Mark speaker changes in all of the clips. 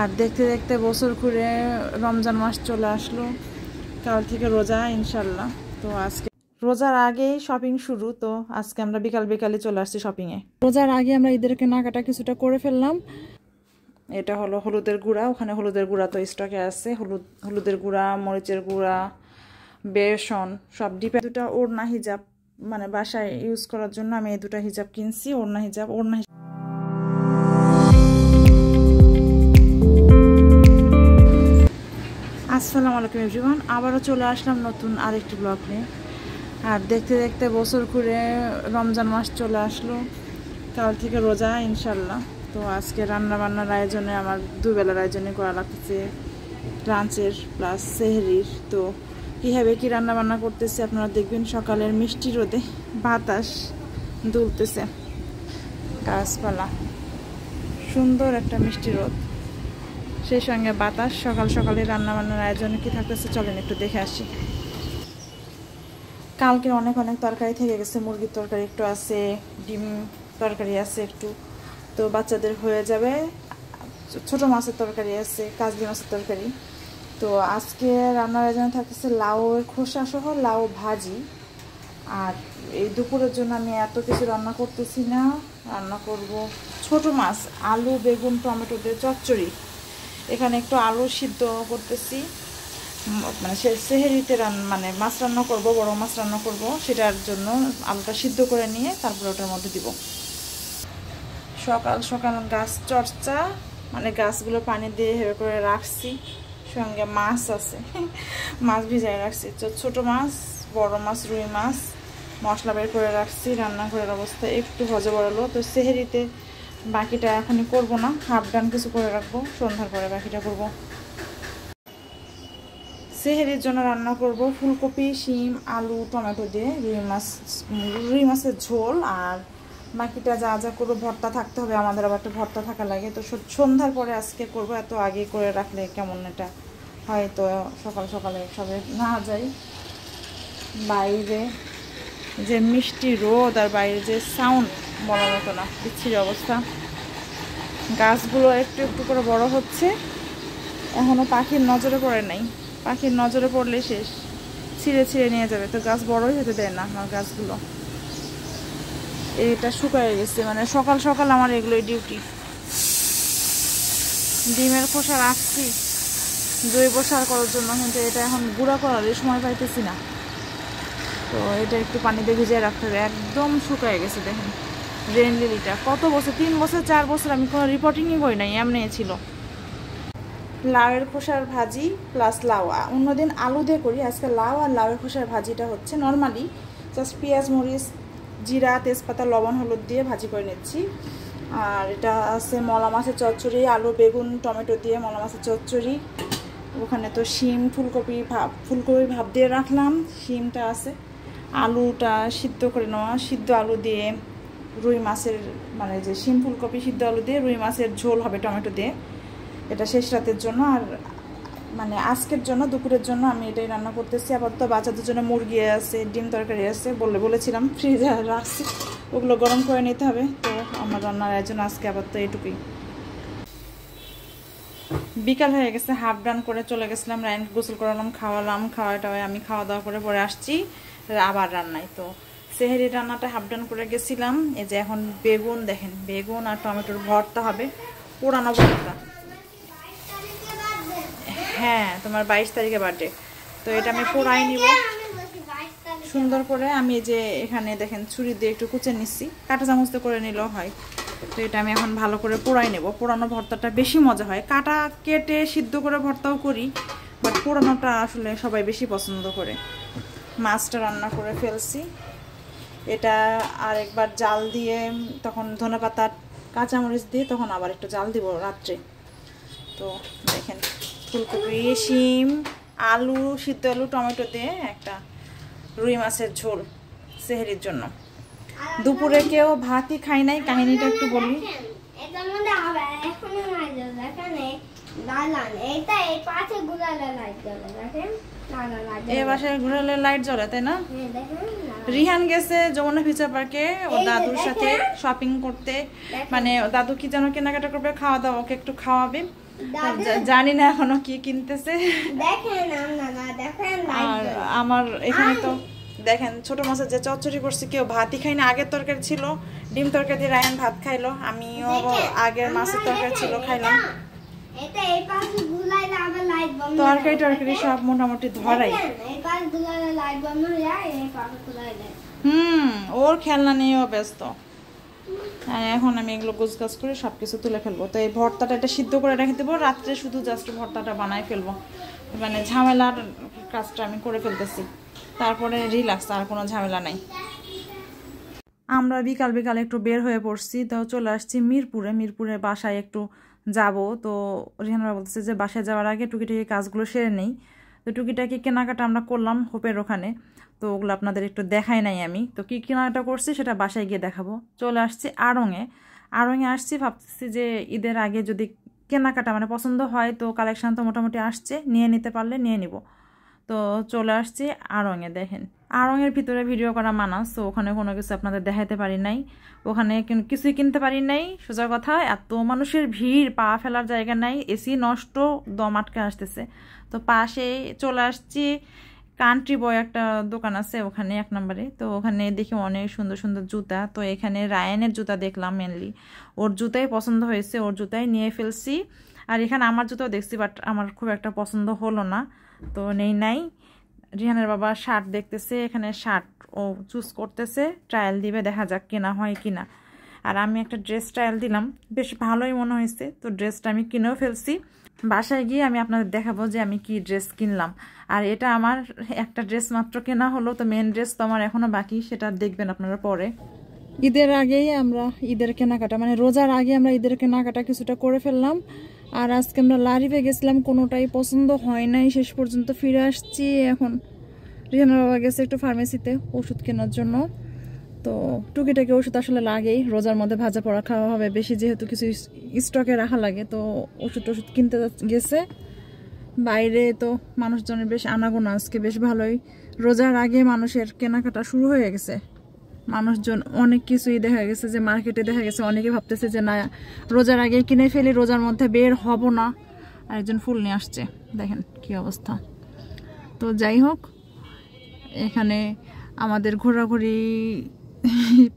Speaker 1: আর দেখতে দেখতে বছর ঘুরে রমজান মাস চলে আসলো। কাল থেকে রোজা ইনশাল্লাহ। তো আজকে রোজার আগেই শপিং শুরু। তো আজকে আমরা বিকাল বিকালে চলে আসছি শপিংয়ে। রোজার আগে আমরা ঈদের কেনাকাটা কিছুটা করে ফেললাম। এটা হলো হলুদের গুঁড়া, ওখানে হলুদের গুঁড়া তো স্টকে আছে। হলুদের গুঁড়া, মরিচের গুঁড়া, বেসন সব ডিপে। দুটা ওড়না হিজাব মানে বাসায় ইউজ করার জন্য আমি এই দুটা হিজাব কিনছি। ওড়না হিজাব আসসালামু আলাইকুম এভরিওয়ান, আবারও চলে আসলাম নতুন আরেকটি ব্লগ নিয়ে। আর দেখতে দেখতে বছর ঘুরে রমজান মাস চলে আসলো। কাল থেকে রোজা ইনশাল্লাহ। তো আজকে রান্না বান্নার আয়োজনে আমার দুবেলার আয়োজনে করা লাগতেছে, লাঞ্চের প্লাস সেহরির। তো কীভাবে কী রান্না বান্না করতেছে আপনারা দেখবেন। সকালের মিষ্টি রোদে বাতাস দুলতেছে, গাছপালা, সুন্দর একটা মিষ্টি রোদ, সেই সঙ্গে বাতাস। সকাল সকালে রান্না বান্নার আয়োজনে কি থাকতেছে চলেন একটু দেখে আসি। কালকে অনেক তরকারি থেকে গেছে। মুরগির তরকারি একটু আছে, ডিম তরকারি আছে একটু, তো বাচ্চাদের হয়ে যাবে। ছোট মাছের তরকারি আছে, কাজলি মাছের তরকারি। তো আজকে রান্নার আয়োজনে থাকতেছে লাউয়ের খোসা সহ লাউ ভাজি। আর এই দুপুরের জন্য আমি এত কিছু রান্না করতেছি না, রান্না করব ছোট মাছ, আলু, বেগুন, টমেটো দিয়ে চচ্চড়ি। এখানে একটু আলু সিদ্ধ করতেছি, মানে সেহেরিতে মানে মাছ রান্না করব, বড় মাছ রান্না করব। সেটার জন্য আলুটা সিদ্ধ করে নিয়ে তারপরে ওটার মধ্যে দিব। সকাল সকাল গাছ চর্চা, মানে গাছগুলো পানি দিয়ে হেবে করে রাখছি। সঙ্গে মাছ আছে, মাছ ভিজায় রাখছি। ছোট মাছ, বড় মাছ, রুই মাছ মশলা বের করে রাখছি। রান্নাঘরের অবস্থা একটু ভজা বড়ালো। তো সেহেরিতে বাকিটা এখনই করব না, হাফ ডান কিছু করে রাখবো, সন্ধ্যার পরে বাকিটা করব। সেহেরির জন্য রান্না করব ফুলকপি, শিম, আলু, টমেটো দিয়ে রুই মাছের ঝোল। আর বাকিটা যা যা করবো, ভর্তা থাকতে হবে আমাদের, আবার একটা ভর্তা থাকা লাগে। তো সন্ধ্যার পরে আজকে করব। এত আগে করে রাখলে কেমন এটা হয়, তো সকাল সকালে সবে না যাই। বাইরে যে মিষ্টি রোদ আর বাইরে যে সাউন্ড বলার মতো না, বিচ্ছিরি অবস্থা। গাছগুলো একটু একটু করে বড় হচ্ছে, এখনও পাখির নজরে পড়ে নাই। পাখির নজরে পড়লে শেষ, ছিঁড়ে ছিঁড়ে নিয়ে যাবে। তো গাছ বড়ই হতে দেয় না আমার গাছগুলো। এটা শুকায় গেছে, মানে সকাল সকাল আমার এগুলোই ডিউটি। ডিমের খোসা রাখছি জৈব সার করার জন্য, কিন্তু এটা এখন গুঁড়া করার সময় পাইতেছি না। তো এটা একটু পানিতে ভিজিয়ে রাখতে হবে। একদম শুকায় গেছে দেখেন। রেন লিলিটা কত বছর, 3 বছর 4 বছর আমি কোনো রিপোর্টিংই করি নাই, এমনি ছিল। লাউয়ের খোসার ভাজি প্লাস লাউ, অন্যদিন আলু দিয়ে করি, আজকে লাউ আর লাউয়ের খোসার ভাজিটা হচ্ছে নর্মালি জাস্ট পেঁয়াজ, মরিচ, জিরা, তেজপাতা, লবণ, হলুদ দিয়ে ভাজি করে নিচ্ছি। আর এটা আছে মলা মাছের চচ্চড়ি, আলু, বেগুন, টমেটো দিয়ে মলা মাছের চচ্চড়ি। ওখানে তো শিম, ফুলকপি ভাপ দিয়ে রাখলাম, শিমটা আছে। আলুটা সিদ্ধ করে নেওয়া, সিদ্ধ আলু দিয়ে রুই মাছের, মানে যে শিম ফুলকপি সিদ্ধ আলু দিয়ে রুই মাছের ঝোল হবে টমেটো দিয়ে। এটা শেষ রাতের জন্য, আর মানে আজকের জন্য দুপুরের জন্য আমি এটাই রান্না করতেছি। আবার তো বাচ্চাদের জন্য মুরগি আছে, ডিম তরকারি আছে, বলেছিলাম ফ্রিজে রাখছি, ওগুলো গরম করে নিতে হবে। তো আমার রান্নার আয়োজন আজকে আবার তো এইটুকুই। বিকাল হয়ে গেছে, হাফ ডান করে চলে গেছিলাম, রায়নকে গোসল করালাম, খাওয়াটাওয়াই আমি খাওয়া দাওয়া করে পরে আসছি আবার রান্নায়। তো সেহেরি রান্নাটা হাফ ডান করে গেছিলাম। এই যে এখন বেগুন দেখেন, বেগুন আর টমেটোর ভর্তা হবে, পোড়ানো ভর্তা। হ্যাঁ, তোমার 22 তারিখে বার্থডে। তো এটা আমি পোড়াই নিব সুন্দর করে। আমি যে এখানে দেখেন ছুরি দিয়ে একটু কুচে নিচ্ছি, কাঁটা চামচতে করে নিলেও হয়। তো এটা আমি এখন ভালো করে পোড়াই নেব। পোড়ানো ভর্তাটা বেশি মজা হয়। কাটা কেটে সিদ্ধ করে ভর্তাও করি, বাট পোড়ানোটা আসলে সবাই বেশি পছন্দ করে। মাছটা রান্না করে ফেলছি। এটা আর একবার জাল দিয়ে, তখন ধনেপাতা, কাঁচামরিচ দিয়ে তখন আবার একটু জাল দিব রাত্রে। তো দেখেন ফুলকপি, শিম, আলু, সিদ্ধ আলু, টমেটো দিয়ে একটা রুই মাছের ঝোল সেহেরির জন্য। দুপুরে কেউ ভাতই খাই নাই, কাহিনীটা একটু বলি। এই বাসায় ঘুরালে লাইট জ্বলে, তাই না? রিহান গেছে যমুনা ফিচার পার্কে ওর দাদুর সাথে শপিং করতে, মানে দাদু কি যেন কেনাকাটা করবে, খাওয়া দাওয়া, ওকে একটু খাওয়াবে। জানি না এখনো কি কিনতেছে। আর আমার এখানে তো দেখেন ছোট মাছের যে চচ্চড়ি করছি, কেউ ভাতই খাই না। আগের তরকারি ছিল ডিম তরকারি দিয়ে রায়ান ভাত খাইলো, আমিও আগের মাছের তরকারি ছিল খাইলাম। তরকারি টরকারি সব মোটামুটি ধরাই। ওর খেলনা নিয়েও ব্যস্ত। এখন আমি এগুলো গোছগাছ করে সবকিছু তুলে ফেলবো। তো এই ভর্তাটা এটা সিদ্ধ করে রেখে দেবো, রাত্রে শুধু জাস্ট ভর্তাটা বানায় ফেলবো। মানে ঝামেলার কাজটা আমি করে ফেলতেছি, তারপরে রিল্যাক্স, আর কোনো ঝামেলা নাই। আমরা বিকাল বিকাল একটু বের হয়ে পড়ছি, তো চলে আসছি মিরপুরে বাসায় একটু যাব। তো রিহানা বলতেছে যে বাসায় যাওয়ার আগে টুকিটাকি কাজগুলো সেরে নেই। তো টুকিটাকি কেনাকাটা আমরা করলাম হোপের ওখানে, তো ওগুলো আপনাদের একটু দেখাই নাই আমি। তো কী কেনাকাটা করছি সেটা বাসায় গিয়ে দেখাবো। চলে আসছি আড়ংয়ে আসছি, ভাবতেছি যে ঈদের আগে যদি কেনাকাটা মানে পছন্দ হয়, তো কালেকশান তো মোটামুটি আসছে, নিয়ে নিতে পারলে নিয়ে নিব। তো চলে আসছি আড়ংয়ে। দেখেন আড়ংয়ের ভিতরে ভিডিও করা মানাস, তো ওখানে কোনো কিছু আপনাদের দেখাইতে পারি নাই, ওখানে কিছুই কিনতে পারি নাই। সোজা কথা, এত মানুষের ভিড়, পা ফেলার জায়গা নাই, এসি নষ্ট, দম আটকে আসতেছে। তো পাশে চলে আসছি কান্ট্রি বয় একটা দোকান আছে ওখানে 1 নম্বরে। তো ওখানে দেখি অনেক সুন্দর সুন্দর জুতা। তো এখানে রায়ানের জুতা দেখলাম মেনলি, ওর জুতাই পছন্দ হয়েছে, ওর জুতাই নিয়ে ফেলছি। আর এখানে আমার জুতাও দেখছি, বাট আমার খুব একটা পছন্দ হলো না, তো নাই। রিহানের বাবা শার্ট দেখতেছে, এখানে শার্ট ও চুজ করতেছে, ট্রায়াল দিবে, দেখা যাক কেনা হয় কিনা। আর আমি একটা ড্রেস ট্রায়াল দিলাম, বেশ ভালোই মনে হয়েছে, তো ড্রেসটা আমি কিনেও ফেলছি। বাসায় গিয়ে আমি আপনাদের দেখাবো যে আমি কি ড্রেস কিনলাম। আর এটা আমার একটা ড্রেস মাত্র কেনা হলো, তো মেন ড্রেস তো আমার এখনো বাকি, সেটা দেখবেন আপনারা পরে। ঈদের আগেই আমরা ঈদের কেনাকাটা মানে রোজার আগে আমরা ঈদের কেনাকাটা কিছুটা করে ফেললাম। আর আজকে আমরা লারিফে গেছিলাম, কোনোটাই পছন্দ হয় নাই, শেষ পর্যন্ত ফিরে আসছি। এখন রিহানার বাবা গেছে একটু ফার্মেসিতে ওষুধ কেনার জন্য। তো টুকিটাকি ওষুধ আসলে লাগেই, রোজার মধ্যে ভাজা পড়া খাওয়া হবে বেশি, যেহেতু কিছু স্টকে রাখা লাগে, তো ওষুধ কিনতে গেছে বাইরে। তো মানুষজনের বেশ আনাগোনা আজকে বেশ ভালোই, রোজার আগে মানুষের কেনাকাটা শুরু হয়ে গেছে। মানুষজন অনেক কিছুই দেখা গেছে যে মার্কেটে দেখা গেছে অনেকে ভাবতেছে যে না রোজার আগে কিনে ফেলি, রোজার মধ্যে বের হব না। আর একজন ফুল নিয়ে আসছে, দেখেন কি অবস্থা। তো যাই হোক, এখানে আমাদের ঘোরাঘুরি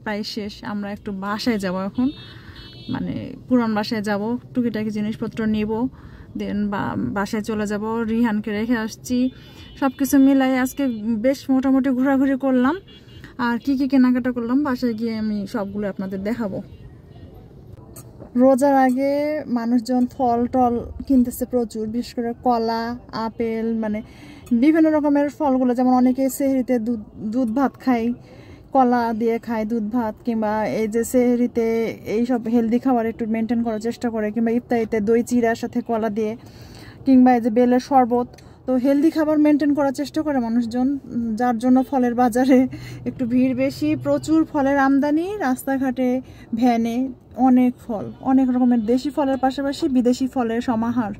Speaker 1: প্রায় শেষ। আমরা একটু বাসায় যাব এখন, মানে পুরান বাসায় যাব, টুকিটাকি জিনিসপত্র নিব, দেন বাসায় চলে যাব। রিহানকে রেখে আসছি, সব কিছু মিলাই আজকে বেশ মোটামুটি ঘোরাঘুরি করলাম। আর কি কি কেনাকাটা করলাম বাসায় গিয়ে আমি সবগুলো আপনাদের দেখাবো। রোজার আগে মানুষজন ফল টল কিনতেছে প্রচুর, বিশেষ করে কলা, আপেল, মানে বিভিন্ন রকমের ফলগুলো। যেমন অনেকে সেহরিতে দুধ ভাত খায়, কলা দিয়ে খায় দুধ ভাত, কিংবা এই যে সেহরিতে এইসব হেলদি খাবার একটু মেনটেন করার চেষ্টা করে, কিংবা ইফতারিতে দই চিড়ার সাথে কলা দিয়ে, কিংবা এই যে বেলের শরবত। তো হেলদি খাবার মেনটেন করার চেষ্টা করে মানুষজন, যার জন্য ফলের বাজারে একটু ভিড় বেশি, প্রচুর ফলের আমদানি, রাস্তাঘাটে ভ্যানে অনেক ফল, অনেক রকমের দেশি ফলের পাশাপাশি বিদেশি ফলের সমাহার।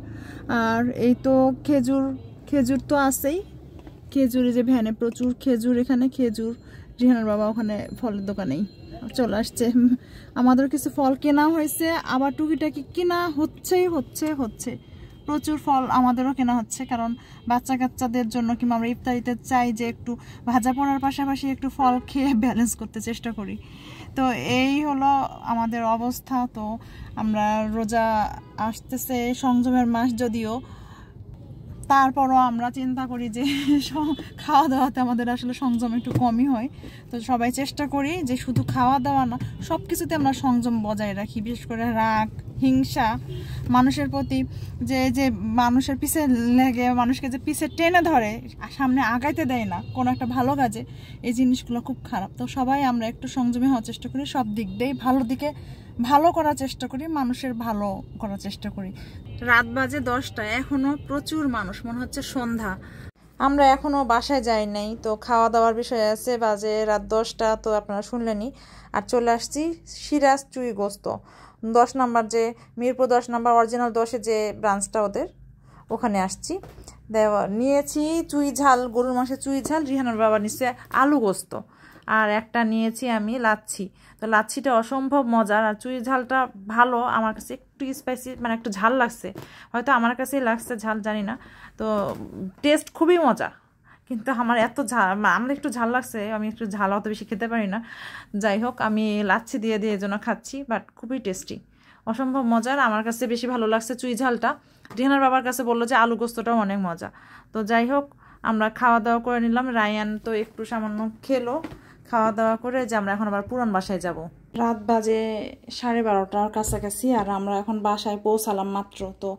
Speaker 1: আর এই তো খেজুর তো আছেই, খেজুরে যে ভ্যানে প্রচুর খেজুর, এখানে খেজুর। রিহানার বাবা ওখানে ফলের দোকানেই চলে আসছে। আমাদের কিছু ফল কেনা হয়েছে, আবার টুকিটাকি কেনা হচ্ছে প্রচুর ফল আমাদেরও কেনা হচ্ছে, কারণ বাচ্চা কাচ্চাদের জন্য কিংবা আমরা ইফতারিতে চাই যে একটু ভাজা পোড়ার পাশাপাশি একটু ফল খেয়ে ব্যালেন্স করতে চেষ্টা করি। তো এই হলো আমাদের অবস্থা। তো আমরা রোজা আসতেছে, সংযমের মাস যদিও, তারপরও আমরা চিন্তা করি যে খাওয়া দাওয়াতে আমাদের আসলে সংযম একটু কমই হয়। তো সবাই চেষ্টা করি যে শুধু খাওয়া দাওয়া না, সব কিছুতে আমরা সংযম বজায় রাখি। বিশেষ করে রাগ, হিংসা, মানুষের প্রতি যে মানুষের পিছে লেগে মানুষকে যে পিছে টেনে ধরে, সামনে আগাইতে দেয় না কোনো একটা ভালো কাজে, এই জিনিসগুলো খুব খারাপ। তো সবাই আমরা একটু সংযমী হওয়ার চেষ্টা করি, সব দিক দিয়ে ভালো দিকে ভালো করার চেষ্টা করি, মানুষের ভালো করার চেষ্টা করি। রাত বাজে 10টা, এখনো প্রচুর মানুষ, মনে হচ্ছে সন্ধ্যা। আমরা এখনো বাসায় যাই নাই, তো খাওয়া দাওয়ার বিষয় আছে, বাজে রাত 10টা, তো আপনারা শুনলেনই। আর চলে আসছি সিরাজ চুই গোস্ত 10 নম্বর, যে মিরপুর 10 নম্বর অরিজিনাল 10-এ যে ব্রাঞ্চটা ওদের, ওখানে আসছি। নিয়েছি চুই ঝাল, গরুর মাংসের চুই ঝাল। রিহানার বাবা নিচ্ছে আলু গোস্ত। আর একটা নিয়েছি আমি লাচ্ছি। তো লাচ্ছিটা অসম্ভব মজার, আর চুই ঝালটা ভালো, আমার কাছে একটু স্পাইসি মানে একটু ঝাল লাগছে, হয়তো আমার কাছেই লাগছে ঝাল, জানি না। তো টেস্ট খুবই মজা, কিন্তু আমার এত ঝাল, আমার একটু ঝাল লাগছে, আমি একটু ঝাল অত বেশি খেতে পারি না। যাই হোক, আমি লাচ্ছি দিয়ে এই জন্য খাচ্ছি, বাট খুবই টেস্টি, অসম্ভব মজার। আমার কাছে বেশি ভালো লাগছে চুই ঝালটা। রিহানার বাবার কাছে বললো যে আলু গোস্তটাও অনেক মজা। তো যাই হোক, আমরা খাওয়া দাওয়া করে নিলাম। রায়ান তো একটু সামান্য খেলো। খাওয়া দাওয়া করে যে আমরা এখন আবার পুরান বাসায় যাব। রাত বাজে 12:30টার কাছাকাছি, আর আমরা এখন বাসায় পৌঁছালাম মাত্র। তো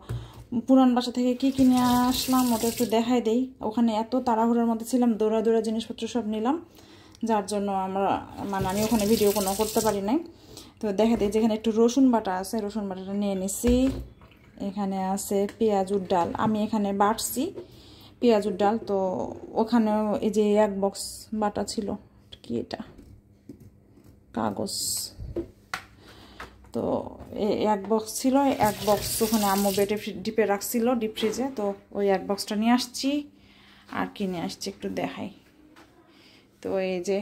Speaker 1: পুরান বাসা থেকে কি কিনে আসলাম ওটা একটু দেখাই দেই। ওখানে এত তাড়াহুড়োর মধ্যে ছিলাম, দৌড়া দৌড়া জিনিসপত্র সব নিলাম, যার জন্য আমি ওখানে ভিডিও কোনো করতে পারি নাই। তো দেখা দিই, যেখানে একটু রসুন বাটা আছে, রসুন বাটাটা নিয়ে নিছি। এখানে আছে পেঁয়াজুর ডাল, আমি এখানে বাটছি পেঁয়াজুর ডাল। তো ওখানেও এই যে 1 বক্স বাটা ছিল, কি এটা কাগজ, তো 1 বক্স ছিল, 1 বক্স ওখানে আম্মু বেটে ডিপে রাখছিল ডিপ ফ্রিজে। তো ওই 1 বক্সটা নিয়ে আসছি। আর কি নিয়ে আসছি একটু দেখাই। তো এই যে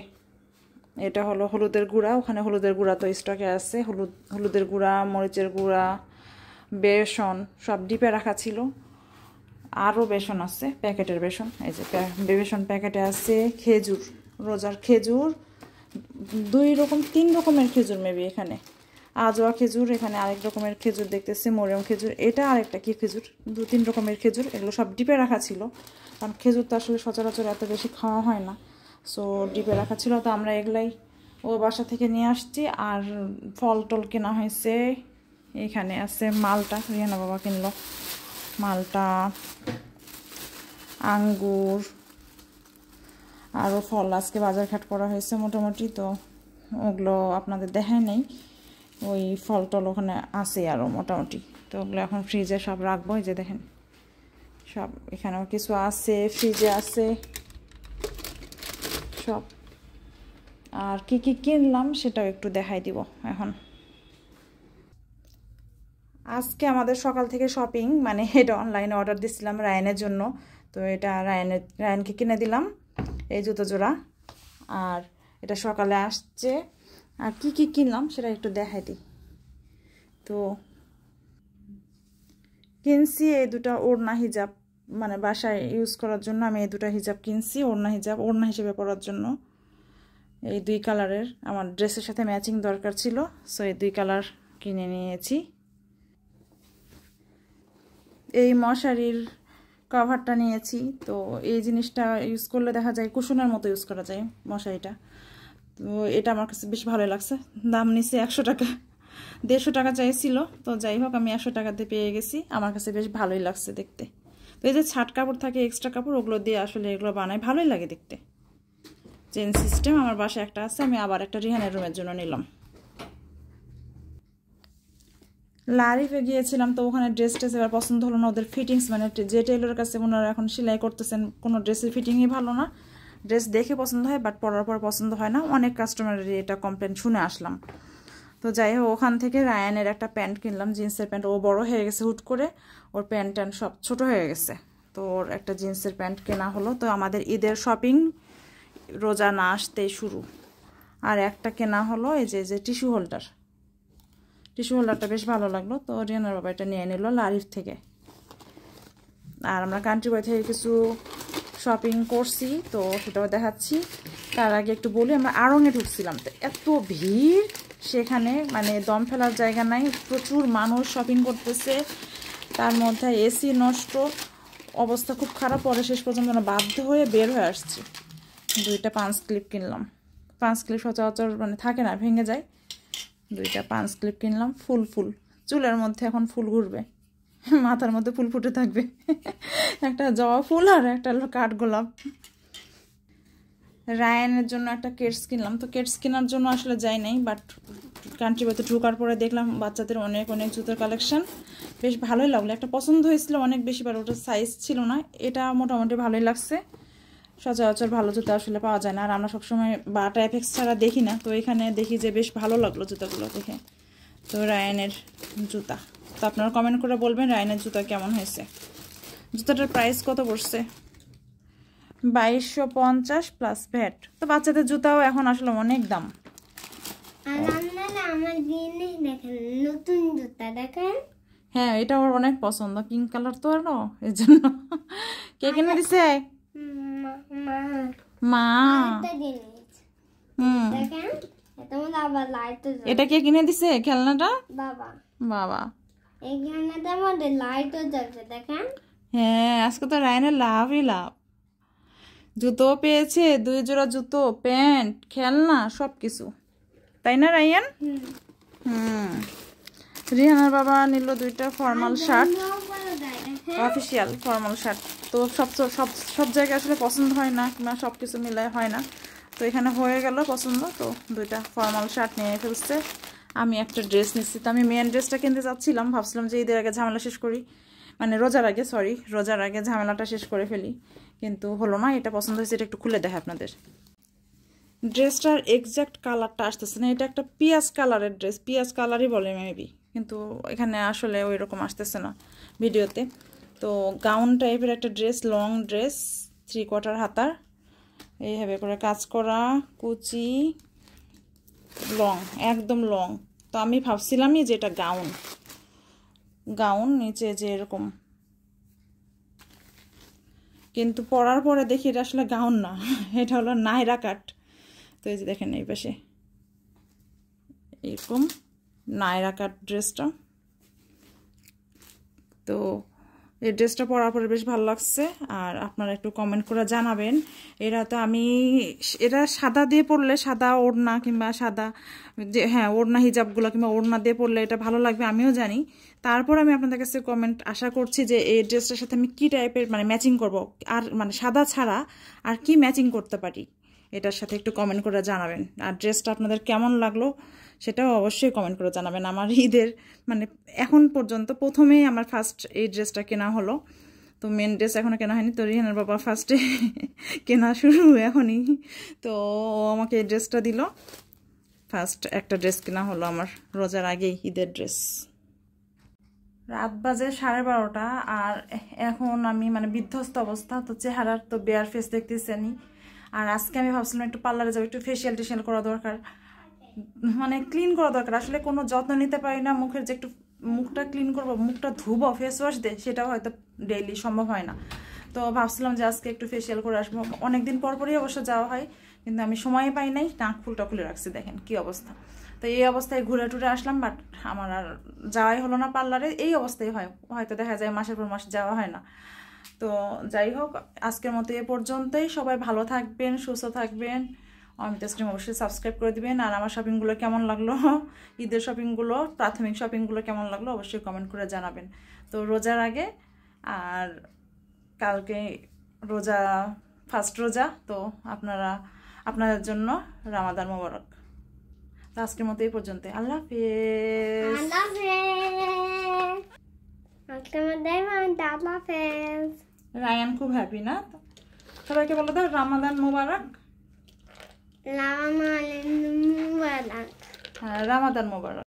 Speaker 1: এটা হলো হলুদের গুঁড়া, ওখানে হলুদের গুঁড়া তো স্টকে আছে, হলুদের গুঁড়া, মরিচের গুঁড়া, বেসন সব ডিপে রাখা ছিল। আরও বেসন আছে, প্যাকেটের বেসন, এই যে বেসন প্যাকেটে আছে। খেজুর, রোজার খেজুর 3 রকমের খেজুর মেবি, এখানে আজওয়া খেজুর, এখানে আরেক রকমের খেজুর দেখতেছি, মরিয়ম খেজুর, এটা আরেকটা কি খেজুর, 2-3 রকমের খেজুর। এগুলো সব ডিপে রাখা ছিল, কারণ খেজুর তো আসলে সচরাচর এত বেশি খাওয়া হয় না, সো ডিপে রাখা ছিল। তো আমরা এগুলাই ও বাসা থেকে নিয়ে আসছি। আর ফল টল কেনা হয়েছে। এখানে আছে মালটা, রিহানা বাবা কিনলো মালটা, আঙ্গুর, আরও ফল আজকে বাজারঘাট করা হয়েছে মোটামুটি। তো ওগুলো আপনাদের দেখায় নেই, ওই ফল টল ওখানে আছে আরও মোটামুটি। তো ওগুলো এখন ফ্রিজে সব রাখবো। এই যে দেখেন সব এখানেও কিছু আছে, ফ্রিজে আছে সব। আর কি কি কিনলাম সেটাও একটু দেখাই দিব এখন। আজকে আমাদের সকাল থেকে শপিং, মানে এটা অনলাইনে অর্ডার দিছিলাম রায়ানের জন্য। তো এটা রায়ানকে কিনে দিলাম এই জুতো জোড়া, আর এটা সকালে আসছে। আর কি কি কিনলাম সেটা একটু দেখাই দিই। তো কিনছি এই দুটো ওড়না হিজাব, মানে বাসায় ইউজ করার জন্য আমি এই দুটো হিজাব কিনছি, ওড়না হিজাব, ওড়না হিসেবে পরার জন্য। এই 2 কালারের আমার ড্রেসের সাথে ম্যাচিং দরকার ছিল, সো এই 2 কালার কিনে নিয়েছি। এই মশারির কভারটা নিয়েছি। তো এই জিনিসটা ইউজ করলে দেখা যায় কুশনের মতো ইউজ করা যায় মশারিটা। তো এটা আমার কাছে বেশ ভালো লাগছে। দাম নিছে 100 টাকা, 150 টাকা চাইছিল। তো যাই হোক, আমি 100 টাকাতে পেয়ে গেছি। আমার কাছে বেশ ভালোই লাগছে দেখতে। তো এই যে ছাট কাপড় থাকে, এক্সট্রা কাপড়, ওগুলো দিয়ে আসলে এগুলো বানায়, ভালোই লাগে দেখতে। চেন সিস্টেম আমার বাসায় একটা আছে, আমি আবার একটা রিহানের রুমের জন্য নিলাম। লারিফে গিয়েছিলাম, তো ওখানে ড্রেস এবার পছন্দ হলো না, ওদের ফিটিংস, মানে যে টেলরের কাছে ওনারা এখন সেলাই করতেছেন, কোনো ড্রেসের ফিটিংই ভালো না। ড্রেস দেখে পছন্দ হয়, বাট পরার পর পছন্দ হয় না। অনেক কাস্টমারের এটা কমপ্লেন শুনে আসলাম। তো যাই হোক, ওখান থেকে রায়ানের একটা প্যান্ট কিনলাম, জিন্সের প্যান্ট। ও বড় হয়ে গেছে হুট করে, ওর প্যান্ট ট্যান্ট সব ছোট হয়ে গেছে। তো ওর একটা জিন্সের প্যান্ট কেনা হলো। তো আমাদের ঈদের শপিং রোজা না আসতেই শুরু। আর একটা কেনা হলো এই যে টিস্যু হোল্ডারটা বেশ ভালো লাগলো। তো রিয়ানার বাবা এটা নিয়ে নিল লারিফ থেকে। আর আমরা কান্ট্রি বয় থেকে কিছু শপিং করছি, তো সেটাও দেখাচ্ছি। তার আগে একটু বলি, আমরা আড়ংয়ে ঢুকছিলাম, তো এত ভিড় সেখানে, মানে দম ফেলার জায়গা নাই, প্রচুর মানুষ শপিং করতেছে। তার মধ্যে এসি নষ্ট, অবস্থা খুব খারাপ। পরে শেষ পর্যন্ত আমরা বাধ্য হয়ে বের হয়ে আসছি। 2টা পাঞ্চ ক্লিপ কিনলাম। পাঞ্চ ক্লিপ সচরাচর মানে থাকে না, ভেঙে যায়। 2টা পাঞ্চ ক্লিপ কিনলাম। ফুল চুলের মধ্যে এখন ফুল ঘুরবে, মাথার মধ্যে ফুল ফুটে থাকবে। একটা জবা ফুল আর একটা হলো কাঠগোলাপ। রায়ানের জন্য একটা কেটস কিনলাম। তো কেটস কেনার জন্য আসলে যাই নাই, বাট কান্ট্রি বইতে ঢোকার পরে দেখলাম বাচ্চাদের অনেক জুতোর কালেকশন, বেশ ভালোই লাগলো। একটা পছন্দ হয়েছিল অনেক বেশি, বাট ওটার সাইজ ছিল না। এটা মোটামুটি ভালোই লাগছে। সচরাচর ভালো জুতো আসলে পাওয়া যায় না, আর আমরা সবসময় বাটা এফেক্স ছাড়া দেখি না। তো এখানে দেখি যে বেশ ভালো লাগলো জুতাগুলো দেখে। তো রায়ানের জুতা, তো আপনারা কমেন্ট করে বলবেন রায়ানের জুতা কেমন হয়েছে। জুতাটার প্রাইস কত পড়ছে? 2250 প্লাস ভ্যাট। তো বাচ্চাদের জুতাও এখন আসলে অনেক দাম।
Speaker 2: আর আপনারা আমার জিনিস দেখেন, নতুন জুতা দেখেন।
Speaker 1: হ্যাঁ, এটা ওর অনেক পছন্দ, পিঙ্ক কালার তো আরো, এই জন্য। কে কিনে দিছে?
Speaker 2: মা
Speaker 1: মা।
Speaker 2: একটা জিনিস
Speaker 1: হুম,
Speaker 2: দেখেন, এটা মধ্যে আবার লাইট জ্বলে।
Speaker 1: এটা কে কিনে দিছে খেলনাটা?
Speaker 2: বাবা,
Speaker 1: বাবা।
Speaker 2: এই খেলনাটার মধ্যে লাইটও জ্বলছে দেখেন।
Speaker 1: হ্যাঁ, আজকে তো রায়নের লাভই লাভ। জুতো পেয়েছে, 2 জোড়া জুতো, প্যান্ট, খেলনা, সবকিছু, তাই না রায়ান? হুম। রিহানার বাবা নিল 2টা formal shirt, official formal shirt. তো সব জায়গায় আসলে পছন্দ হয় না, কিংবা সব কিছু মিলায় হয় না। তো এখানে হয়ে গেল পছন্দ, তো 2টা ফর্মাল শার্ট নিয়ে ফেলছে। আমি একটা ড্রেস নিচ্ছি। তো আমি মেন ড্রেসটা কিনতে চাচ্ছিলাম, ভাবছিলাম যে ঈদের আগে ঝামেলা শেষ করি, মানে রোজার আগে, সরি, রোজার আগে ঝামেলাটা শেষ করে ফেলি, কিন্তু হলো না। এটা পছন্দ হয়েছে, এটা একটু খুলে দেখে আপনাদের। ড্রেসটার এক্স্যাক্ট কালারটা আসতেছে না, এটা একটা পিঁয়াজ কালারের ড্রেস, পিঁয়াজ কালারই বলে মেবি, কিন্তু এখানে আসলে ওই রকম আসতেছে না ভিডিওতে। তো গাউন টাইপের একটা ড্রেস, লং ড্রেস, 3/4 হাতার, এইভাবে করে কাজ করা, কুচি, লং, একদম লং। তো আমি ভাবছিলামই যে এটা গাউন, গাউন নিচে যে এরকম, কিন্তু পরার পরে দেখি এটা আসলে গাউন না, এটা হলো নায়রা কাট। তো এই যে দেখেন এই পাশে এরকম নায়রা কাট ড্রেসটা। তো এই ড্রেসটা পরার পরে বেশ ভালো লাগছে। আর আপনারা একটু কমেন্ট করে জানাবেন। এটা সাদা দিয়ে পরলে, সাদা ওড়না কিংবা সাদা যে, হ্যাঁ, ওড়না হিজাবগুলো কিংবা ওড়না দিয়ে পরলে এটা ভালো লাগবে, আমিও জানি। তারপর আমি আপনাদের কাছে কমেন্ট আশা করছি যে এই ড্রেসটার সাথে আমি কী টাইপের মানে ম্যাচিং করব, আর মানে সাদা ছাড়া আর কি ম্যাচিং করতে পারি, এটার সাথে একটু কমেন্ট করে জানাবেন। আর ড্রেসটা আপনাদের কেমন লাগলো সেটাও অবশ্যই কমেন্ট করে জানাবেন। আমার ঈদের মানে এখন পর্যন্ত প্রথমেই আমার ফার্স্ট এই ড্রেসটা কেনা হলো। তো মেন ড্রেস এখনও কেনা হয়নি। তো রিহানের বাবা ফার্স্টে কেনা শুরু এখনই। তো ও আমাকে এই ড্রেসটা দিল, ফার্স্ট একটা ড্রেস কেনা হলো আমার রোজার আগেই, ঈদের ড্রেস। রাত বাজে 12:30, আর এখন আমি মানে বিধ্বস্ত অবস্থা। তো চেহারার তো বেয়ার ফেস দেখতেছেনি। আর আজকে আমি ভাবছিলাম একটু পার্লারে যাবো, একটু ফেসিয়াল টেশিয়াল করা দরকার, মানে ক্লিন করা দরকার। আসলে কোনো যত্ন নিতে পারি না মুখের, যে একটু মুখটা ক্লিন করবো, মুখটা ধুবো ফেস ওয়াশ দিয়ে, সেটাও হয়তো ডেইলি সম্ভব হয় না। তো ভাবছিলাম যে আজকে একটু ফেসিয়াল করে আসবো। অনেকদিন পরই অবশ্য যাওয়া হয়, কিন্তু আমি সময় পাই নাই, নাক ফুলটা খুলে রাখছি, দেখেন কি অবস্থা। তো এই অবস্থায় ঘুরে টুরে আসলাম, বাট আমার আর যাওয়াই হলো না পার্লারে। এই অবস্থায় হয়তো দেখা যায় মাসের পর মাস যাওয়া হয় না। তো যাই হোক, আজকের মতো এ পর্যন্তই। সবাই ভালো থাকবেন, সুস্থ থাকবেন। অমিতা স্ট্রিম অবশ্যই সাবস্ক্রাইব করে দিবেন। আর আমার শপিংগুলো কেমন লাগলো, ঈদের শপিংগুলো, প্রাথমিক শপিংগুলো কেমন লাগলো অবশ্যই কমেন্ট করে জানাবেন। তো রোজার আগে, আর কালকে রোজা, ফার্স্ট রোজা, তো আপনাদের জন্য রামাদান মোবারক। তো আজকের মতো এই পর্যন্ত, আল্লাহ হাফেজ। রায়ান খুব হ্যাপি না? সবাইকে বলে দাও রামাদান মোবারক। হ্যাঁ, রামাদান মোবারক।